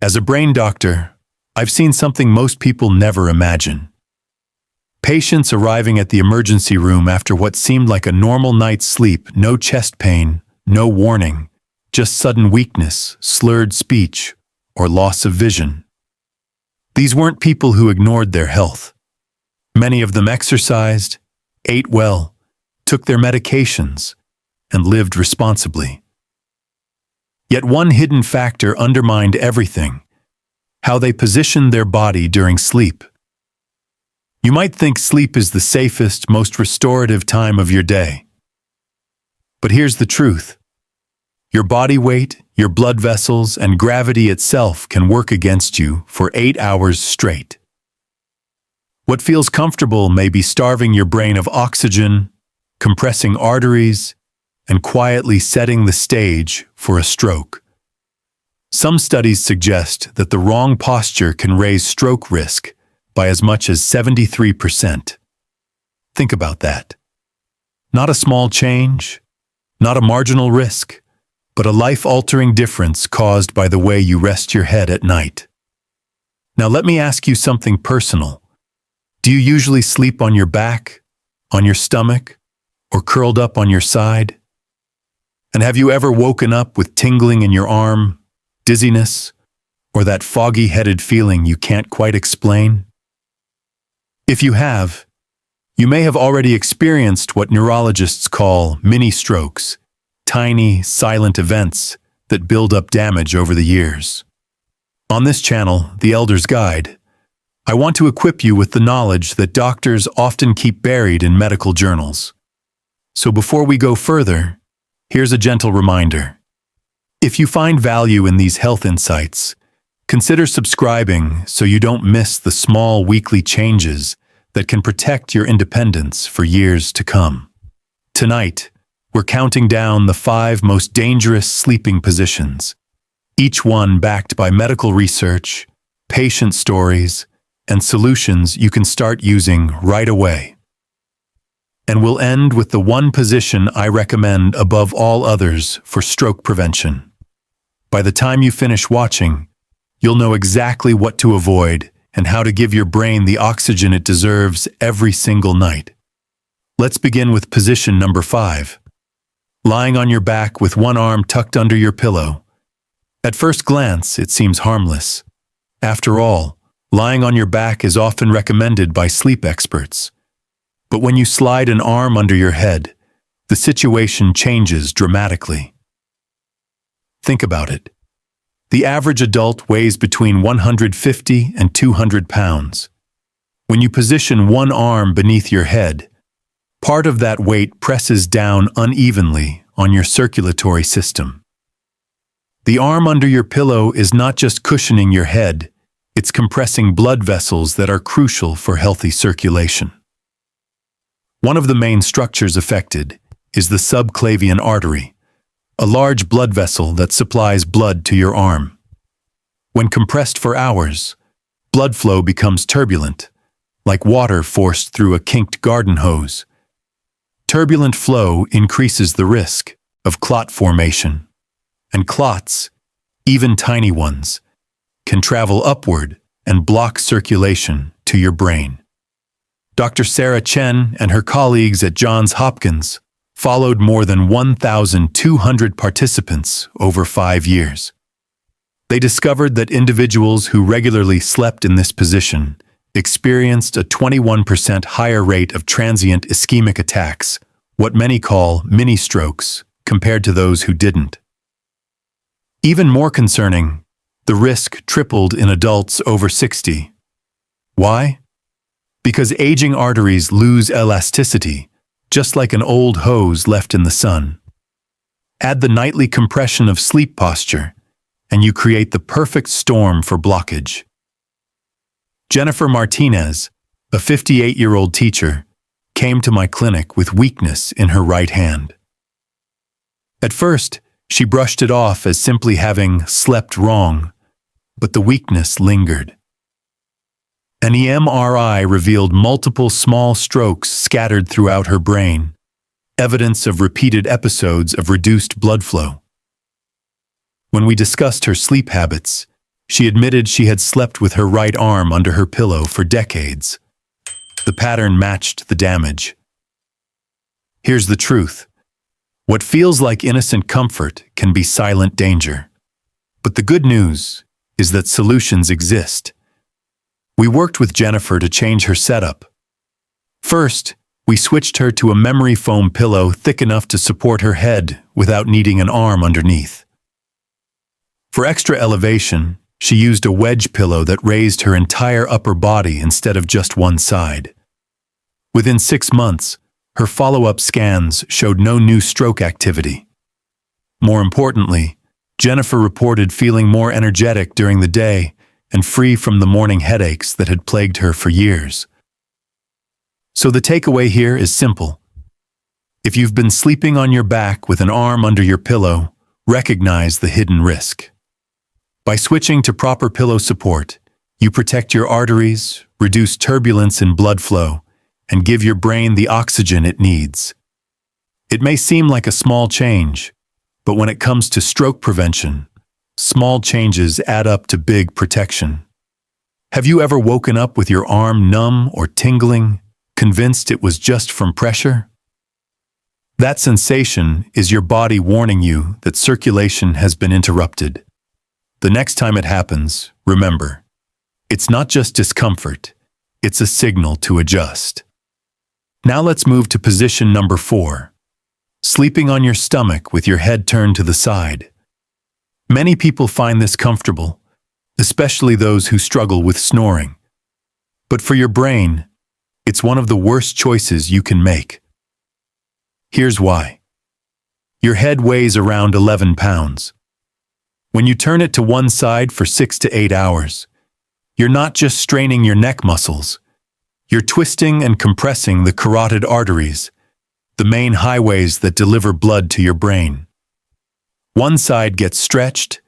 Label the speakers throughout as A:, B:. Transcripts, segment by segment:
A: As a brain doctor, I've seen something most people never imagine. Patients arriving at the emergency room after what seemed like a normal night's sleep, no chest pain, no warning, just sudden weakness, slurred speech, or loss of vision. These weren't people who ignored their health. Many of them exercised, ate well, took their medications, and lived responsibly. Yet one hidden factor undermined everything: how they positioned their body during sleep. You might think sleep is the safest, most restorative time of your day. But here's the truth. Your body weight, your blood vessels, and gravity itself can work against you for 8 hours straight. What feels comfortable may be starving your brain of oxygen, compressing arteries, and quietly setting the stage for a stroke. Some studies suggest that the wrong posture can raise stroke risk by as much as 73%. Think about that. Not a small change, not a marginal risk, but a life-altering difference caused by the way you rest your head at night. Now let me ask you something personal. Do you usually sleep on your back, on your stomach, or curled up on your side? And have you ever woken up with tingling in your arm, dizziness, or that foggy-headed feeling you can't quite explain? If you have, you may have already experienced what neurologists call mini-strokes, tiny, silent events that build up damage over the years. On this channel, The Elder's Guide, I want to equip you with the knowledge that doctors often keep buried in medical journals. So before we go further, here's a gentle reminder. If you find value in these health insights, consider subscribing so you don't miss the small weekly changes that can protect your independence for years to come. Tonight, we're counting down the 5 most dangerous sleeping positions, each one backed by medical research, patient stories, and solutions you can start using right away. And we'll end with the one position I recommend above all others for stroke prevention. By the time you finish watching, you'll know exactly what to avoid and how to give your brain the oxygen it deserves every single night. Let's begin with position number 5. Lying on your back with one arm tucked under your pillow. At first glance, it seems harmless. After all, lying on your back is often recommended by sleep experts. But when you slide an arm under your head, the situation changes dramatically. Think about it. The average adult weighs between 150 and 200 pounds. When you position one arm beneath your head, part of that weight presses down unevenly on your circulatory system. The arm under your pillow is not just cushioning your head, it's compressing blood vessels that are crucial for healthy circulation. One of the main structures affected is the subclavian artery, a large blood vessel that supplies blood to your arm. When compressed for hours, blood flow becomes turbulent, like water forced through a kinked garden hose. Turbulent flow increases the risk of clot formation, and clots, even tiny ones, can travel upward and block circulation to your brain. Dr. Sarah Chen and her colleagues at Johns Hopkins followed more than 1,200 participants over 5 years. They discovered that individuals who regularly slept in this position experienced a 21% higher rate of transient ischemic attacks, what many call mini-strokes, compared to those who didn't. Even more concerning, the risk tripled in adults over 60. Why? Because aging arteries lose elasticity, just like an old hose left in the sun. Add the nightly compression of sleep posture, and you create the perfect storm for blockage. Jennifer Martinez, a 58-year-old teacher, came to my clinic with weakness in her right hand. At first, she brushed it off as simply having slept wrong, but the weakness lingered. An MRI revealed multiple small strokes scattered throughout her brain, evidence of repeated episodes of reduced blood flow. When we discussed her sleep habits, She admitted she had slept with her right arm under her pillow for decades. The pattern matched the damage. Here's the truth. What feels like innocent comfort can be silent danger. But the good news is that solutions exist. We worked with Jennifer to change her setup. First, we switched her to a memory foam pillow thick enough to support her head without needing an arm underneath. For extra elevation, she used a wedge pillow that raised her entire upper body instead of just one side. Within 6 months, her follow-up scans showed no new stroke activity. More importantly, Jennifer reported feeling more energetic during the day and free from the morning headaches that had plagued her for years. So the takeaway here is simple. If you've been sleeping on your back with an arm under your pillow, recognize the hidden risk. By switching to proper pillow support, you protect your arteries, reduce turbulence in blood flow, and give your brain the oxygen it needs. It may seem like a small change, but when it comes to stroke prevention, small changes add up to big protection. Have you ever woken up with your arm numb or tingling, convinced it was just from pressure? That sensation is your body warning you that circulation has been interrupted. The next time it happens, remember, it's not just discomfort, it's a signal to adjust. Now let's move to position number 4. Sleeping on your stomach with your head turned to the side. Many people find this comfortable, especially those who struggle with snoring. But for your brain, it's one of the worst choices you can make. Here's why. Your head weighs around 11 pounds. When you turn it to one side for 6 to 8 hours, you're not just straining your neck muscles, you're twisting and compressing the carotid arteries, the main highways that deliver blood to your brain. One side gets stretched,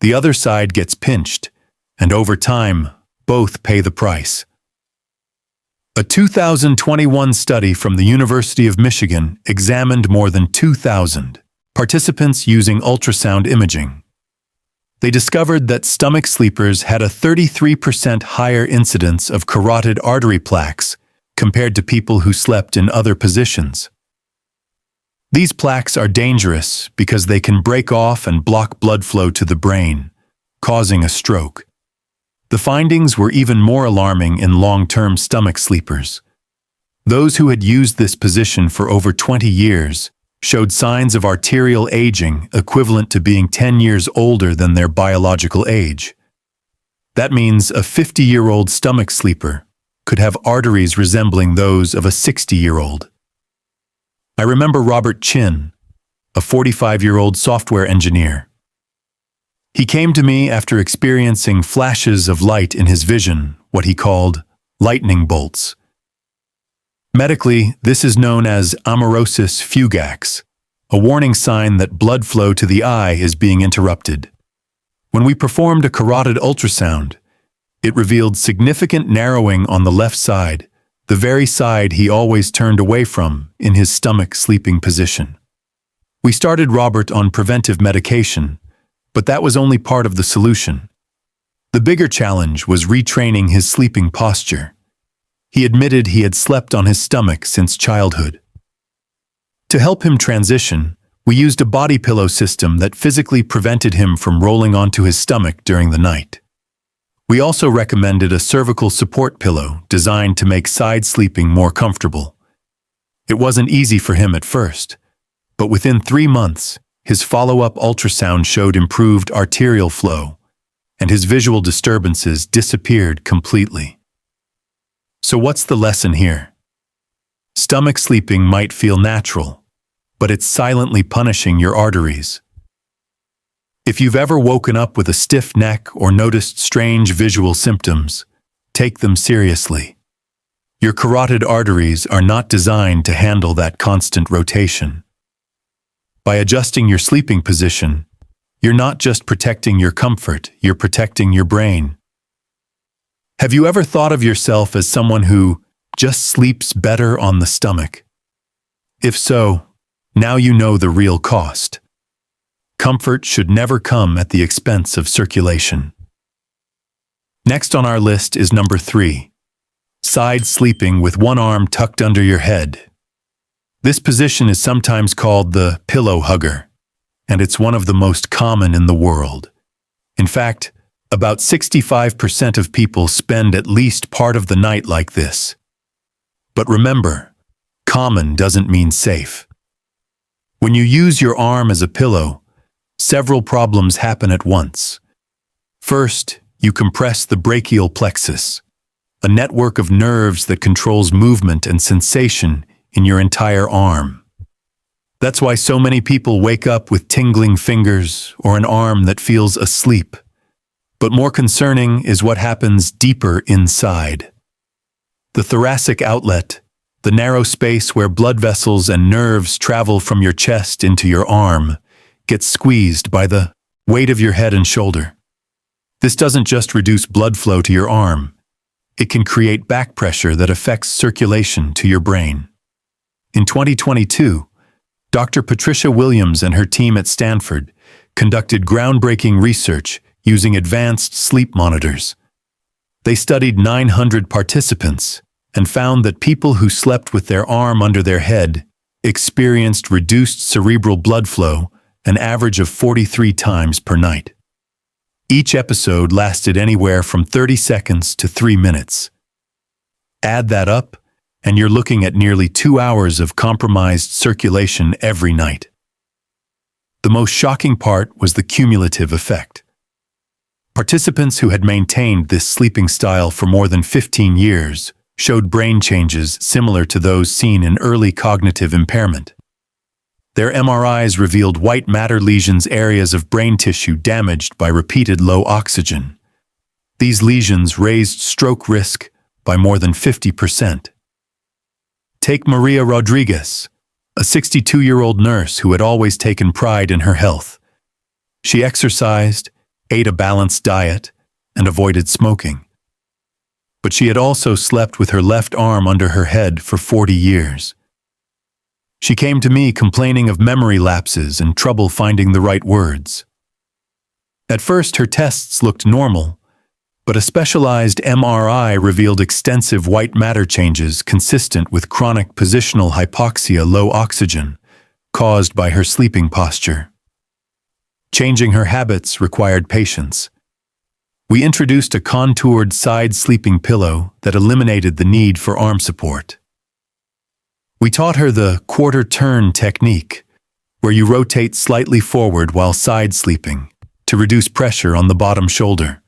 A: the other side gets pinched, and over time, both pay the price. A 2021 study from the University of Michigan examined more than 2,000 participants using ultrasound imaging. They discovered that stomach sleepers had a 33% higher incidence of carotid artery plaques compared to people who slept in other positions. These plaques are dangerous because they can break off and block blood flow to the brain, causing a stroke. The findings were even more alarming in long-term stomach sleepers. Those who had used this position for over 20 years showed signs of arterial aging equivalent to being 10 years older than their biological age. That means a 50-year-old stomach sleeper could have arteries resembling those of a 60-year-old. I remember Robert Chin, a 45-year-old software engineer. He came to me after experiencing flashes of light in his vision, what he called lightning bolts. Medically, this is known as amaurosis fugax, a warning sign that blood flow to the eye is being interrupted. When we performed a carotid ultrasound, it revealed significant narrowing on the left side, the very side he always turned away from in his stomach sleeping position. We started Robert on preventive medication, but that was only part of the solution. The bigger challenge was retraining his sleeping posture. He admitted he had slept on his stomach since childhood. To help him transition, we used a body pillow system that physically prevented him from rolling onto his stomach during the night. We also recommended a cervical support pillow designed to make side sleeping more comfortable. It wasn't easy for him at first, but within 3 months, his follow-up ultrasound showed improved arterial flow, and his visual disturbances disappeared completely. So what's the lesson here? Stomach sleeping might feel natural, but it's silently punishing your arteries. If you've ever woken up with a stiff neck or noticed strange visual symptoms, take them seriously. Your carotid arteries are not designed to handle that constant rotation. By adjusting your sleeping position, you're not just protecting your comfort, you're protecting your brain. Have you ever thought of yourself as someone who just sleeps better on the stomach? If so, now you know the real cost. Comfort should never come at the expense of circulation. Next on our list is number 3. Side sleeping with one arm tucked under your head. This position is sometimes called the pillow hugger, and it's one of the most common in the world. In fact, about 65% of people spend at least part of the night like this. But remember, common doesn't mean safe. When you use your arm as a pillow, several problems happen at once. First, you compress the brachial plexus, a network of nerves that controls movement and sensation in your entire arm. That's why so many people wake up with tingling fingers or an arm that feels asleep. But more concerning is what happens deeper inside. The thoracic outlet, the narrow space where blood vessels and nerves travel from your chest into your arm, gets squeezed by the weight of your head and shoulder. This doesn't just reduce blood flow to your arm. It can create back pressure that affects circulation to your brain. In 2022, Dr. Patricia Williams and her team at Stanford conducted groundbreaking research using advanced sleep monitors. They studied 900 participants and found that people who slept with their arm under their head experienced reduced cerebral blood flow an average of 43 times per night. Each episode lasted anywhere from 30 seconds to 3 minutes. Add that up, and you're looking at nearly 2 hours of compromised circulation every night. The most shocking part was the cumulative effect. Participants who had maintained this sleeping style for more than 15 years showed brain changes similar to those seen in early cognitive impairment. Their MRIs revealed white matter lesions, areas of brain tissue damaged by repeated low oxygen. These lesions raised stroke risk by more than 50%. Take Maria Rodriguez, a 62-year-old nurse who had always taken pride in her health. She exercised, ate a balanced diet, and avoided smoking. But she had also slept with her left arm under her head for 40 years. She came to me complaining of memory lapses and trouble finding the right words. At first, her tests looked normal, but a specialized MRI revealed extensive white matter changes consistent with chronic positional hypoxia, low oxygen, caused by her sleeping posture. Changing her habits required patience. We introduced a contoured side sleeping pillow that eliminated the need for arm support. We taught her the quarter turn technique, where you rotate slightly forward while side sleeping to reduce pressure on the bottom shoulder.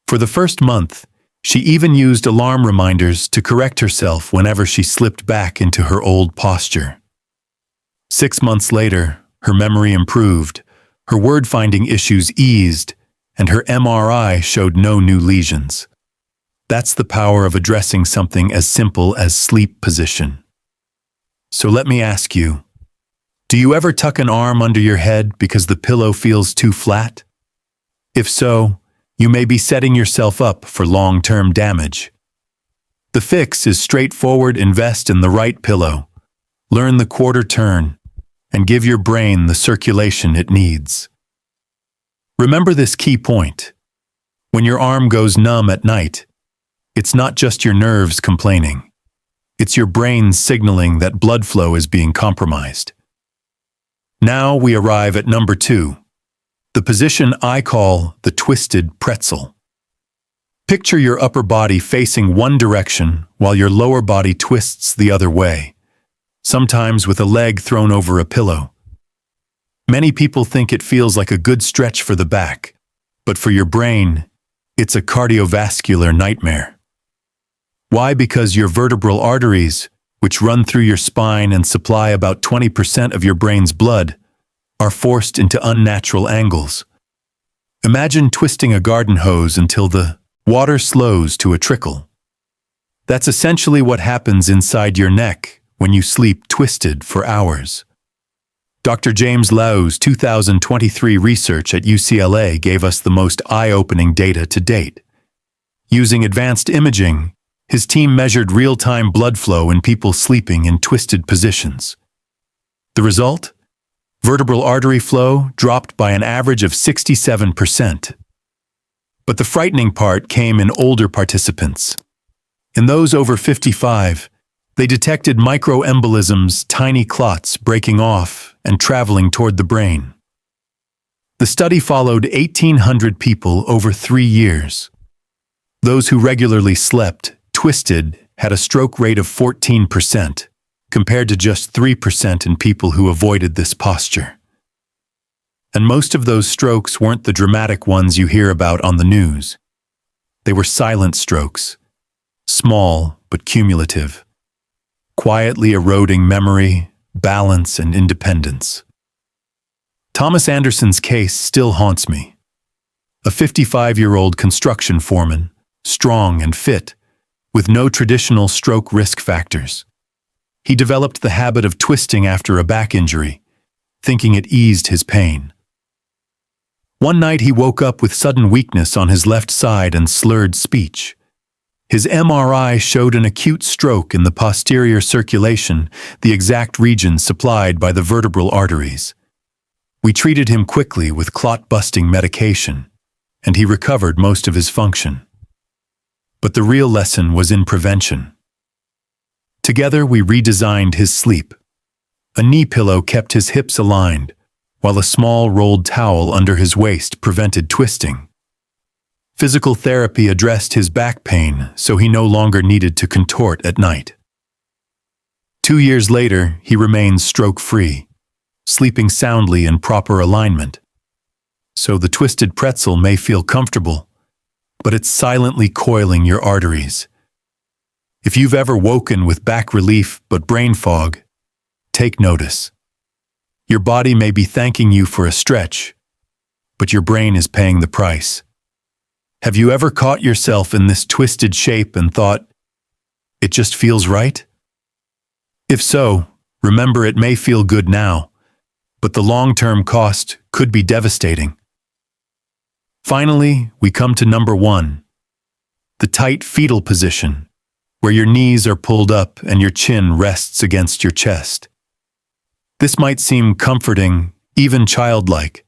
A: For the first month, she even used alarm reminders to correct herself whenever she slipped back into her old posture. 6 months later, her memory improved, her word-finding issues eased, and her MRI showed no new lesions. That's the power of addressing something as simple as sleep position. So let me ask you, do you ever tuck an arm under your head because the pillow feels too flat? If so, you may be setting yourself up for long-term damage. The fix is straightforward: invest in the right pillow, learn the quarter turn, and give your brain the circulation it needs. Remember this key point. When your arm goes numb at night, it's not just your nerves complaining. It's your brain signaling that blood flow is being compromised. Now we arrive at number 2, the position I call the twisted pretzel. Picture your upper body facing one direction while your lower body twists the other way, sometimes with a leg thrown over a pillow. Many people think it feels like a good stretch for the back, but for your brain, it's a cardiovascular nightmare. Why? Because your vertebral arteries, which run through your spine and supply about 20% of your brain's blood, are forced into unnatural angles. Imagine twisting a garden hose until the water slows to a trickle. That's essentially what happens inside your neck when you sleep twisted for hours. Dr. James Lau's 2023 research at UCLA gave us the most eye-opening data to date. Using advanced imaging, his team measured real-time blood flow in people sleeping in twisted positions. The result? Vertebral artery flow dropped by an average of 67%. But the frightening part came in older participants. In those over 55, they detected microembolisms, tiny clots breaking off and traveling toward the brain. The study followed 1,800 people over 3 years. Those who regularly slept, twisted, had a stroke rate of 14%, compared to just 3% in people who avoided this posture. And most of those strokes weren't the dramatic ones you hear about on the news. They were silent strokes, small but cumulative, quietly eroding memory, balance, and independence. Thomas Anderson's case still haunts me. A 55-year-old construction foreman, strong and fit, with no traditional stroke risk factors. He developed the habit of twisting after a back injury, thinking it eased his pain. One night he woke up with sudden weakness on his left side and slurred speech. His MRI showed an acute stroke in the posterior circulation, the exact region supplied by the vertebral arteries. We treated him quickly with clot-busting medication, and he recovered most of his function. But the real lesson was in prevention. Together we redesigned his sleep. A knee pillow kept his hips aligned, while a small rolled towel under his waist prevented twisting. Physical therapy addressed his back pain, so he no longer needed to contort at night. 2 years later, he remains stroke-free, sleeping soundly in proper alignment. So the twisted pretzel may feel comfortable, but it's silently coiling your arteries. If you've ever woken with back relief but brain fog, take notice. Your body may be thanking you for a stretch, but your brain is paying the price. Have you ever caught yourself in this twisted shape and thought, it just feels right? If so, remember it may feel good now, but the long-term cost could be devastating. Finally, we come to number 1, the tight fetal position, where your knees are pulled up and your chin rests against your chest. This might seem comforting, even childlike,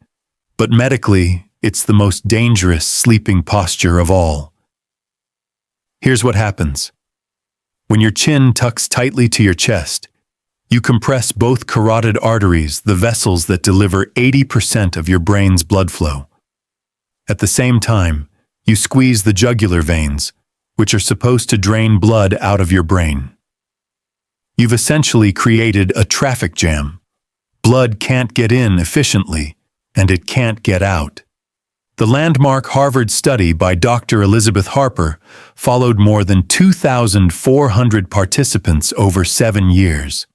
A: but medically, it's the most dangerous sleeping posture of all. Here's what happens. When your chin tucks tightly to your chest, you compress both carotid arteries, the vessels that deliver 80% of your brain's blood flow. At the same time, you squeeze the jugular veins, which are supposed to drain blood out of your brain. You've essentially created a traffic jam. Blood can't get in efficiently, and it can't get out. The landmark Harvard study by Dr. Elizabeth Harper followed more than 2,400 participants over 7 years.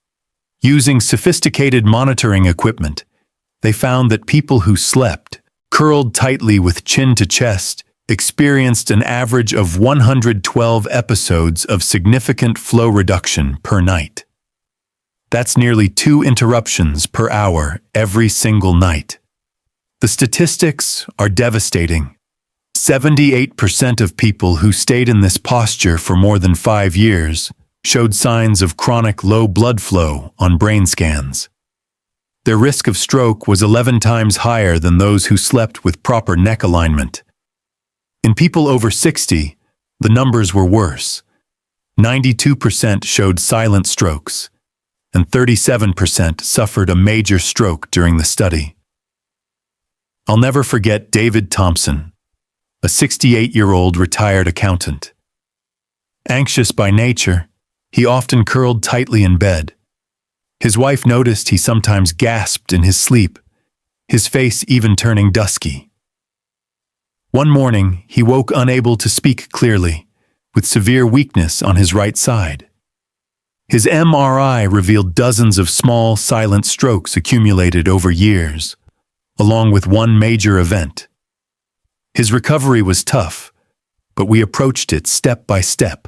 A: Using sophisticated monitoring equipment, they found that people who slept, curled tightly with chin to chest, experienced an average of 112 episodes of significant flow reduction per night. That's nearly 2 interruptions per hour every single night. The statistics are devastating. 78% of people who stayed in this posture for more than 5 years showed signs of chronic low blood flow on brain scans. Their risk of stroke was 11 times higher than those who slept with proper neck alignment. In people over 60, the numbers were worse. 92% showed silent strokes, and 37% suffered a major stroke during the study. I'll never forget David Thompson, a 68-year-old retired accountant. Anxious by nature, he often curled tightly in bed. His wife noticed he sometimes gasped in his sleep, his face even turning dusky. One morning, he woke unable to speak clearly, with severe weakness on his right side. His MRI revealed dozens of small, silent strokes accumulated over years, along with one major event. His recovery was tough, but we approached it step by step.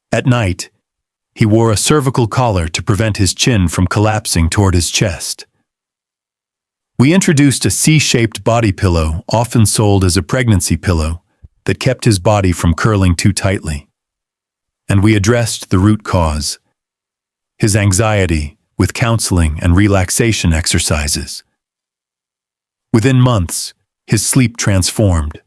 A: At night, he wore a cervical collar to prevent his chin from collapsing toward his chest. We introduced a C-shaped body pillow, often sold as a pregnancy pillow, that kept his body from curling too tightly. And we addressed the root cause, his anxiety, with counseling and relaxation exercises. Within months, his sleep transformed.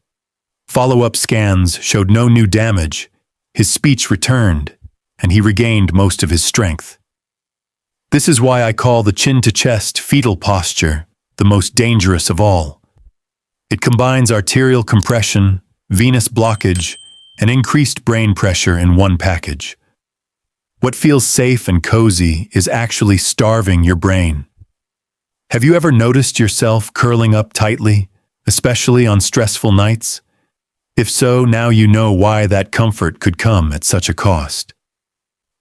A: Follow-up scans showed no new damage. His speech returned, and he regained most of his strength. This is why I call the chin-to-chest fetal posture the most dangerous of all. It combines arterial compression, venous blockage, and increased brain pressure in one package. What feels safe and cozy is actually starving your brain. Have you ever noticed yourself curling up tightly, especially on stressful nights? If so, now you know why that comfort could come at such a cost.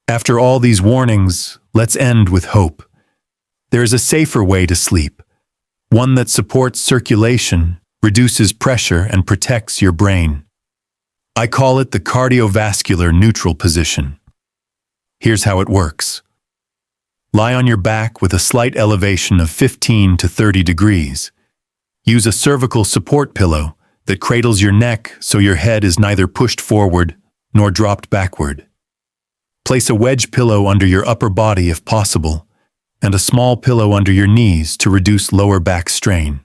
A: After all these warnings, let's end with hope. There is a safer way to sleep, one that supports circulation, reduces pressure, and protects your brain. I call it the cardiovascular neutral position. Here's how it works. Lie on your back with a slight elevation of 15 to 30 degrees. Use a cervical support pillow that cradles your neck so your head is neither pushed forward nor dropped backward. Place a wedge pillow under your upper body if possible, and a small pillow under your knees to reduce lower back strain.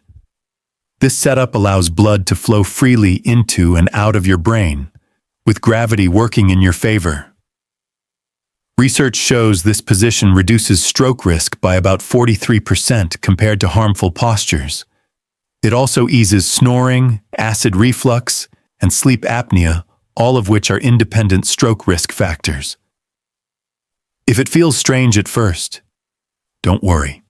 A: This setup allows blood to flow freely into and out of your brain, with gravity working in your favor. Research shows this position reduces stroke risk by about 43% compared to harmful postures. It also eases snoring, acid reflux, and sleep apnea, all of which are independent stroke risk factors. If it feels strange at first, don't worry.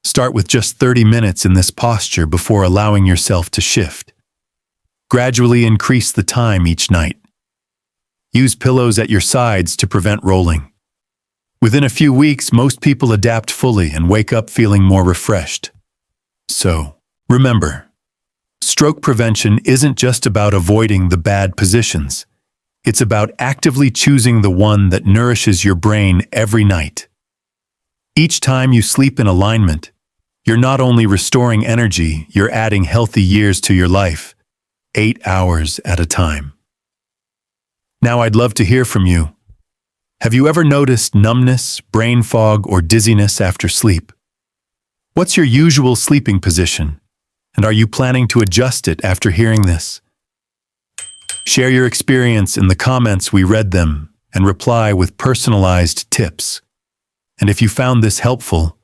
A: Start with just 30 minutes in this posture before allowing yourself to shift. Gradually increase the time each night. Use pillows at your sides to prevent rolling. Within a few weeks, most people adapt fully and wake up feeling more refreshed. So, remember, stroke prevention isn't just about avoiding the bad positions. It's about actively choosing the one that nourishes your brain every night. Each time you sleep in alignment, you're not only restoring energy, you're adding healthy years to your life, 8 hours at a time. Now I'd love to hear from you. Have you ever noticed numbness, brain fog, or dizziness after sleep? What's your usual sleeping position? And are you planning to adjust it after hearing this? Share your experience in the comments, we read them, and reply with personalized tips. And if you found this helpful,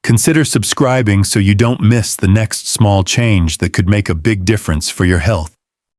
A: consider subscribing so you don't miss the next small change that could make a big difference for your health.